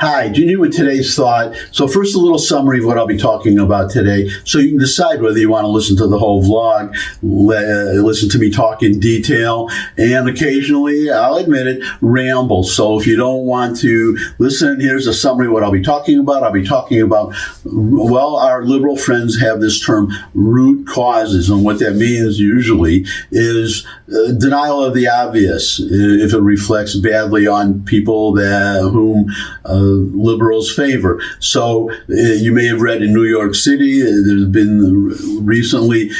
Hi, do you need with today's thought? So first, a little summary of what I'll be talking about today, so you can decide whether you want to listen to the whole vlog, listen to me talk in detail, and occasionally, I'll admit it, ramble. So if you don't want to listen, here's a summary of what I'll be talking about. I'll be talking about, well, our liberal friends have this term, root causes, and what that means usually is denial of the obvious, if it reflects badly on people whom liberals favor. So you may have read in New York City, there's been recently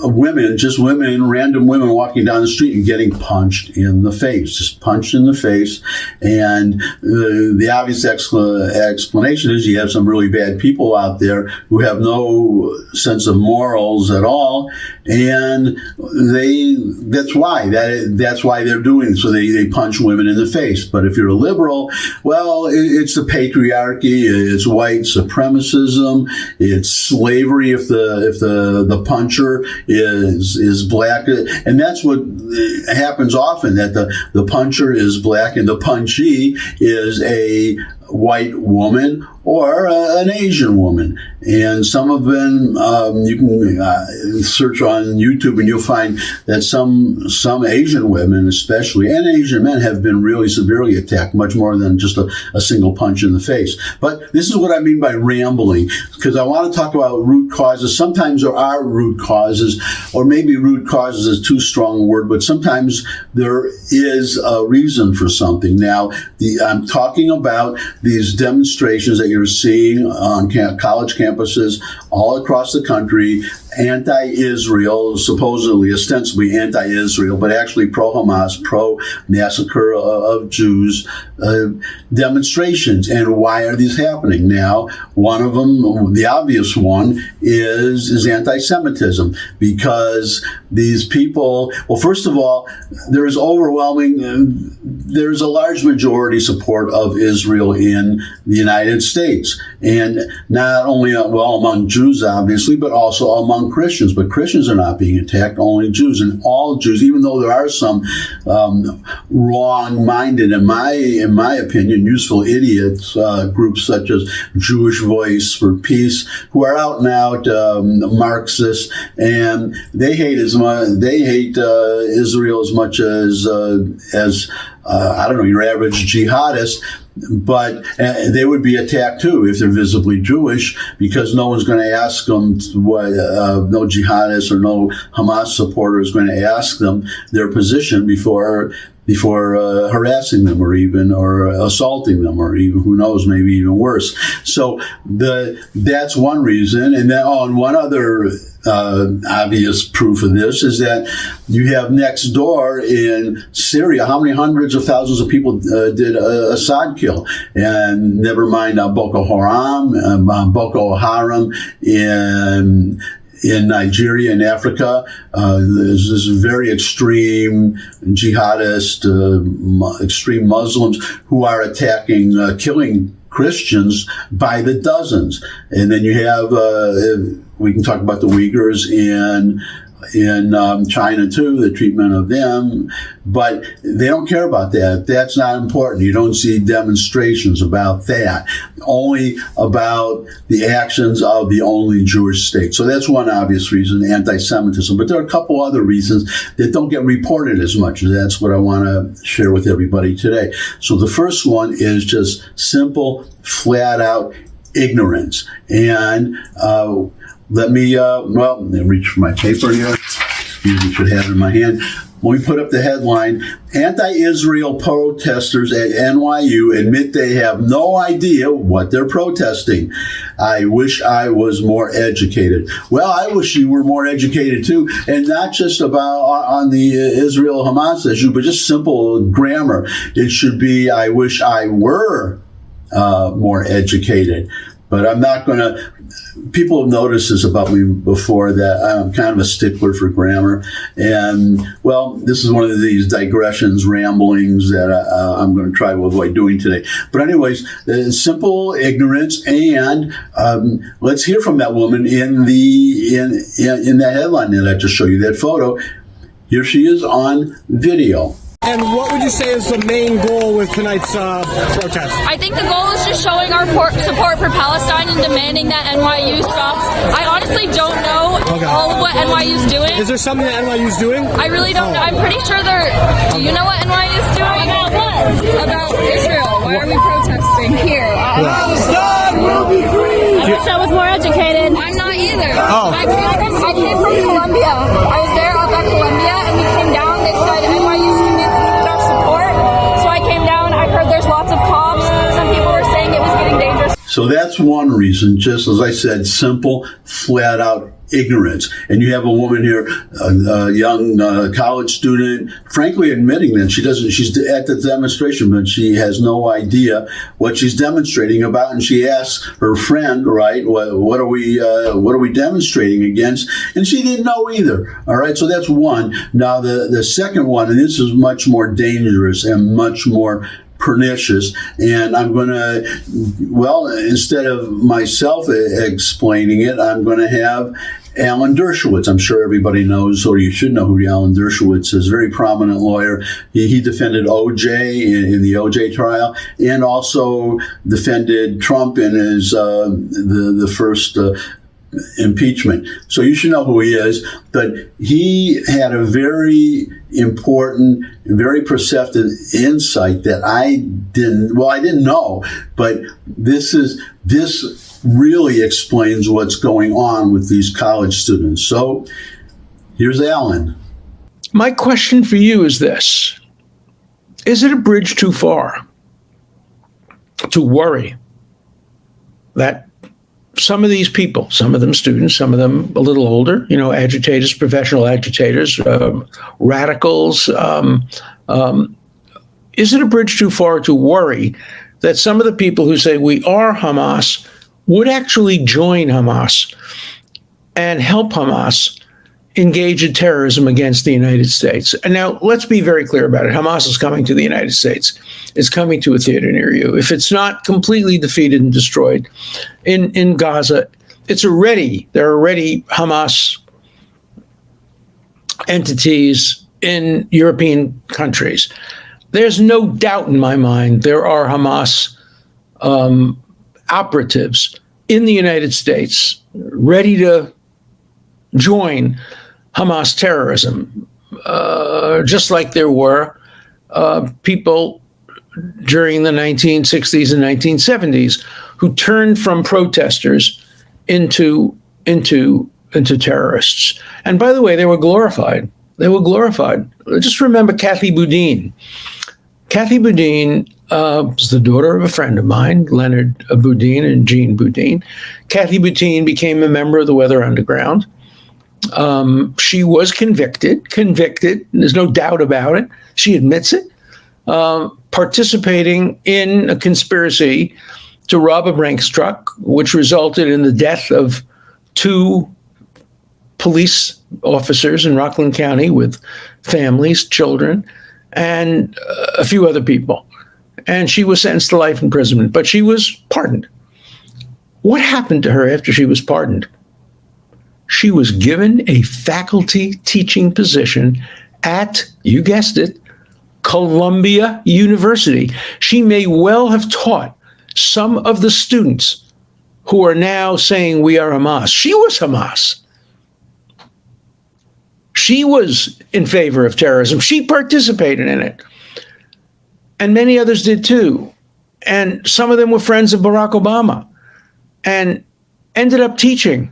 random women walking down the street and getting punched in the face, just punched in the face. And the obvious explanation is you have some really bad people out there who have no sense of morals at all, and that's why they're doing it. So they punch women in the face. But if you're a liberal, well, it's the patriarchy, it's white supremacism, it's slavery if the puncher is black, and that's what happens often, that the puncher is black and the punchee is a white woman or an Asian woman. And some of them, you can search on YouTube and you'll find that some Asian women especially, and Asian men, have been really severely attacked, much more than just a single punch in the face. But this is what I mean by rambling, because I want to talk about root causes. Sometimes there are root causes, or maybe root causes is too strong a word, but sometimes there is a reason for something. Now, I'm talking about these demonstrations that you're seeing on college campuses all across the country, anti-Israel, supposedly, ostensibly anti-Israel, but actually pro-Hamas, pro-massacre of Jews demonstrations. And why are these happening? Now, one of them, the obvious one, is anti-Semitism, because these people, well, first of all, there's a large majority support of Israel in the United States. And not only, among Jews, obviously, but also among Christians. But Christians are not being attacked, only Jews. And all Jews, even though there are some wrong-minded, in my opinion, useful idiots, groups such as Jewish Voice for Peace, who are out and out Marxists, and they hate Israel as much as I don't know, your average jihadist. But they would be attacked too if they're visibly Jewish, because no one's going to ask them no jihadist or no Hamas supporter is going to ask them their position before harassing them or assaulting them, or even, who knows, maybe even worse. So that's one reason. And then one other obvious proof of this is that you have next door in Syria, how many hundreds of thousands of people did Assad kill? And never mind Boko Haram in Nigeria and Africa. There's this very extreme jihadist, extreme Muslims who are attacking, killing Christians by the dozens. And then you have, we can talk about the Uyghurs in China too, the treatment of them, but they don't care about that. That's not important. You don't see demonstrations about that, only about the actions of the only Jewish state. So that's one obvious reason, anti-Semitism. But there are a couple other reasons that don't get reported as much. That's what I want to share with everybody today. So the first one is just simple, flat out ignorance. And let me reach for my paper here. Excuse me, should have it in my hand. When we put up the headline, anti-Israel protesters at NYU admit they have no idea what they're protesting. I wish I was more educated. Well, I wish you were more educated too, and not just about on the Israel-Hamas issue, but just simple grammar. It should be, I wish I were more educated. But I'm not going to, people have noticed this about me before, that I'm kind of a stickler for grammar. And, well, this is one of these digressions, ramblings that I'm going to try to avoid doing today. But anyways, simple ignorance. And let's hear from that woman in that headline that I just showed you, that photo. Here she is on video. And what would you say is the main goal with tonight's protest? I think the goal is just showing our support for Palestine and demanding that NYU stops. I honestly don't know all of what NYU's doing. Is there something that NYU's doing? I really don't know. I'm pretty sure they're... Do you know what NYU's doing? About what? About Israel. Why are we protesting here? Palestine will be free! I wish I was more educated. I'm not either. Oh. I came from Columbia. I was there up at Columbia, and we came down. They said NYU students needed our support, so I came down. I heard there's lots of cops. Some people were saying it was getting dangerous. So that's one reason, just as I said, simple, flat out ignorance. And you have a woman here, a young college student, frankly admitting that she's at the demonstration, but she has no idea what she's demonstrating about. And she asks her friend, right, what are we demonstrating against? And she didn't know either. All right. So that's one. Now the second one, and this is much more dangerous and much more pernicious, and I'm going to, well, instead of myself explaining it, I'm going to have Alan Dershowitz. I'm sure everybody knows, or you should know who Alan Dershowitz is. Very prominent lawyer. He defended O.J. in the O.J. trial, and also defended Trump in his the first impeachment. So you should know who he is. But he had a very important, very perceptive insight that I didn't know, but this really explains what's going on with these college students. So here's Alan. My question for you is this: is it a bridge too far to worry that some of these people, some of them students, some of them a little older, agitators, professional agitators, radicals, is it a bridge too far to worry that some of the people who say we are Hamas would actually join Hamas and help Hamas engage in terrorism against the United States? And now let's be very clear about it. Hamas is coming to the United States. It's coming to a theater near you. If it's not completely defeated and destroyed in Gaza, there are already Hamas entities in European countries. There's no doubt in my mind there are Hamas operatives in the United States ready to join Hamas terrorism, just like there were people during the 1960s and 1970s who turned from protesters into terrorists. And by the way, they were glorified. Just remember Kathy Boudin. Kathy Boudin was the daughter of a friend of mine, Leonard Boudin and Jean Boudin. Kathy Boudin became a member of the Weather Underground. She was convicted. There's no doubt about it. She admits it. Participating in a conspiracy to rob a Brinks truck, which resulted in the death of 2 police officers in Rockland County with families, children, and a few other people. And she was sentenced to life imprisonment, but she was pardoned. What happened to her after she was pardoned? She was given a faculty teaching position at, you guessed it, Columbia University. She may well have taught some of the students who are now saying we are Hamas. She was Hamas. She was in favor of terrorism. She participated in it. And many others did too. And some of them were friends of Barack Obama and ended up teaching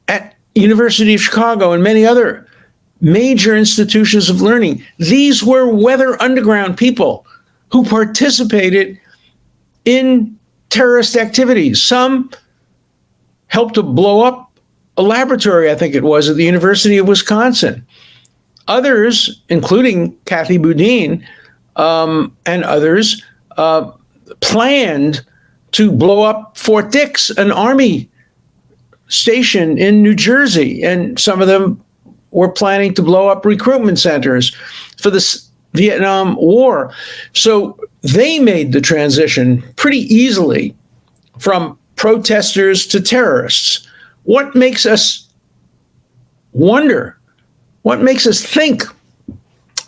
at University of Chicago and many other major institutions of learning. These were Weather Underground people who participated in terrorist activities. Some helped to blow up a laboratory, I think it was, at the University of Wisconsin. Others, including Kathy Boudin and others, planned to blow up Fort Dix, an Army station in New Jersey. And some of them were planning to blow up recruitment centers for the Vietnam War. So they made the transition pretty easily from protesters to terrorists. What makes us wonder? What makes us think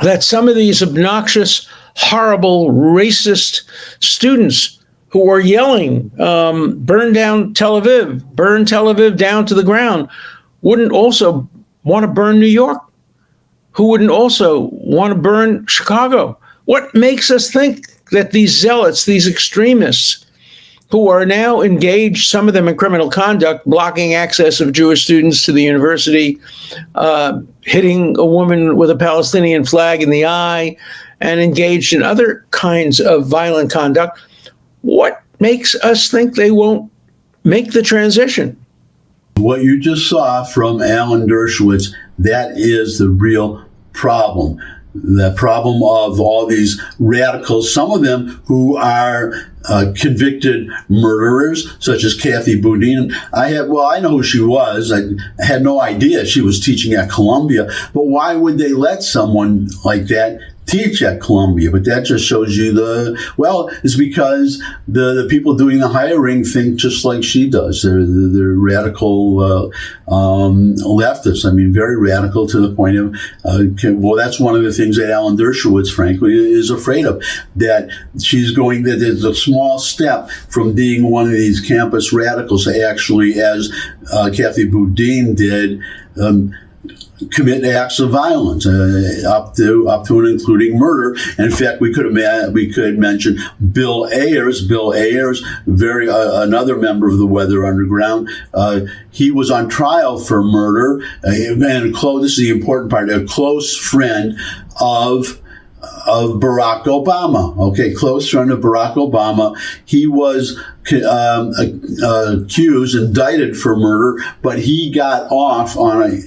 that some of these obnoxious, horrible, racist students who were yelling, burn down Tel Aviv, burn Tel Aviv down to the ground, wouldn't also want to burn New York? Who wouldn't also want to burn Chicago? What makes us think that these zealots, these extremists, who are now engaged, some of them in criminal conduct, blocking access of Jewish students to the university, hitting a woman with a Palestinian flag in the eye, and engaged in other kinds of violent conduct, what makes us think they won't make the transition? What you just saw from Alan Dershowitz, that is the real problem. The problem of all these radicals, some of them who are convicted murderers, such as Kathy Boudin. I know who she was. I had no idea she was teaching at Columbia. But why would they let someone like that teach at Columbia? But that just shows you it's because the people doing the hiring think just like she does. They're radical leftists. I mean, very radical to the point of, that's one of the things that Alan Dershowitz, frankly, is afraid of, that she's going, that there's a small step from being one of these campus radicals to actually, as Kathy Boudin did, commit acts of violence, up to and including murder. And in fact, we could mention Bill Ayers. Bill Ayers, another member of the Weather Underground. He was on trial for murder, and this is the important part. A close friend of Barack Obama. Okay, close friend of Barack Obama. He was accused, indicted for murder, but he got off on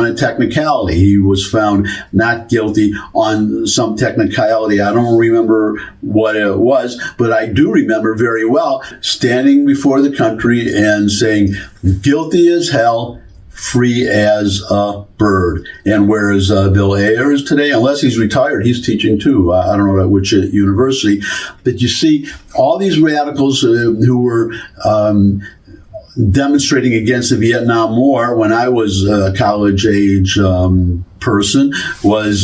a technicality. He was found not guilty on some technicality. I don't remember what it was, but I do remember very well standing before the country and saying, guilty as hell, free as a bird. And where is Bill Ayers today? Unless he's retired, he's teaching too. I don't know at which university. But you see, all these radicals who were demonstrating against the Vietnam War when I was a college-age person, was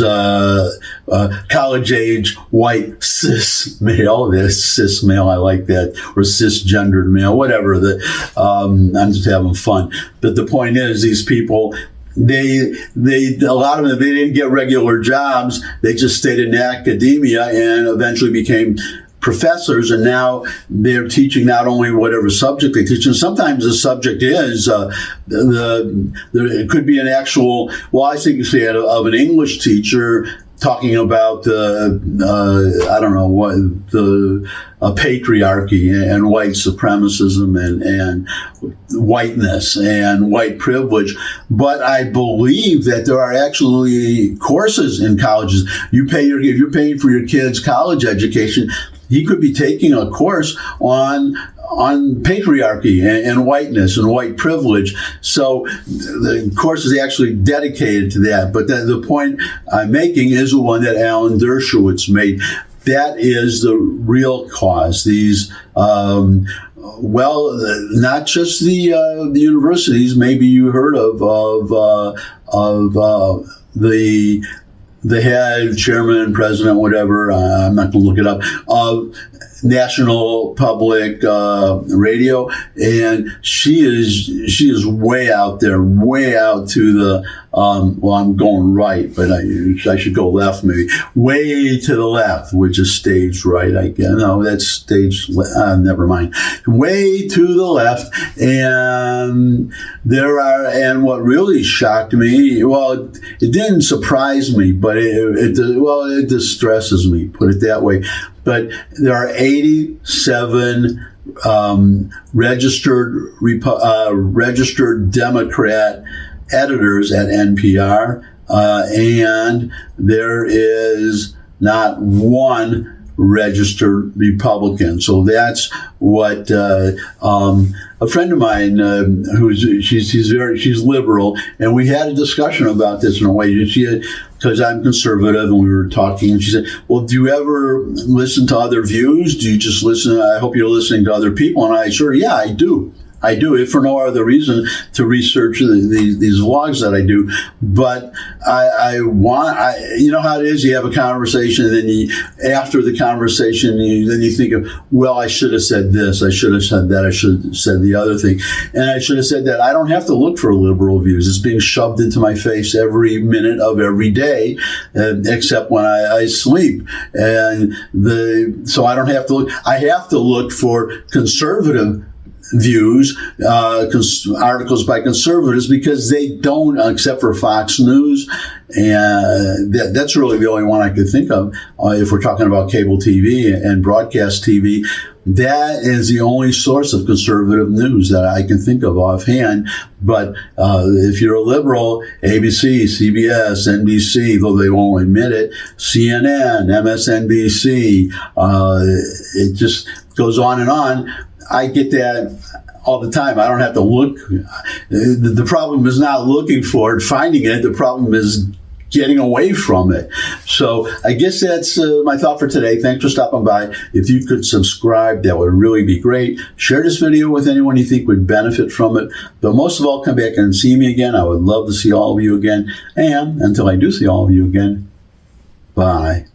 college-age white cis male. Cis male, I like that, or cisgendered male, whatever. I'm just having fun. But the point is, these people, a lot of them, they didn't get regular jobs. They just stayed in academia and eventually became professors, and now they're teaching not only whatever subject they teach, and sometimes the subject is it could be an actual. Well, I think you say of an English teacher talking about patriarchy and white supremacism and whiteness and white privilege. But I believe that there are actually courses in colleges. If you're paying for your kid's college education, he could be taking a course on patriarchy and whiteness and white privilege. So the course is actually dedicated to that. But the point I'm making is the one that Alan Dershowitz made. That is the real cause. These, not just the universities. Maybe you heard of the head, chairman, president, whatever, I'm not going to look it up, of National Public Radio, and she is way out there, way out to the I'm going right, but I should go left maybe, way to the left, which is stage right, I guess. No, that's stage never mind. Way to the left, and and what really shocked me, well, it didn't surprise me, but it distresses me, put it that way. But there are 87 registered Democrat editors at NPR, and there is not one registered Republican. So that's what a friend of mine she's liberal, and we had a discussion about this in a way. Because I'm conservative, and we were talking, and she said, well, do you ever listen to other views? Do you just listen? I hope you're listening to other people. And I said, yeah, I do. I do it for no other reason to research these vlogs that I do. But you know how it is. You have a conversation, and then after the conversation, then you think of, well, I should have said this, I should have said that, I should have said the other thing, and I should have said that. I don't have to look for liberal views. It's being shoved into my face every minute of every day, except when I sleep. And so I don't have to look. I have to look for conservative views, articles by conservatives, because they don't, except for Fox News, and that's really the only one I could think of. If we're talking about cable TV and broadcast TV, that is the only source of conservative news that I can think of offhand. But if you're a liberal, ABC, CBS, NBC, though they won't admit it, CNN, MSNBC, it just goes on and on. I get that all the time. I don't have to look. The problem is not looking for it, finding it. The problem is getting away from it. So I guess that's my thought for today. Thanks for stopping by. If you could subscribe, that would really be great. Share this video with anyone you think would benefit from it. But most of all, come back and see me again. I would love to see all of you again. And until I do see all of you again, bye.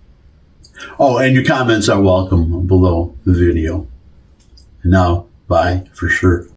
Oh, and your comments are welcome below the video. Now, bye for sure.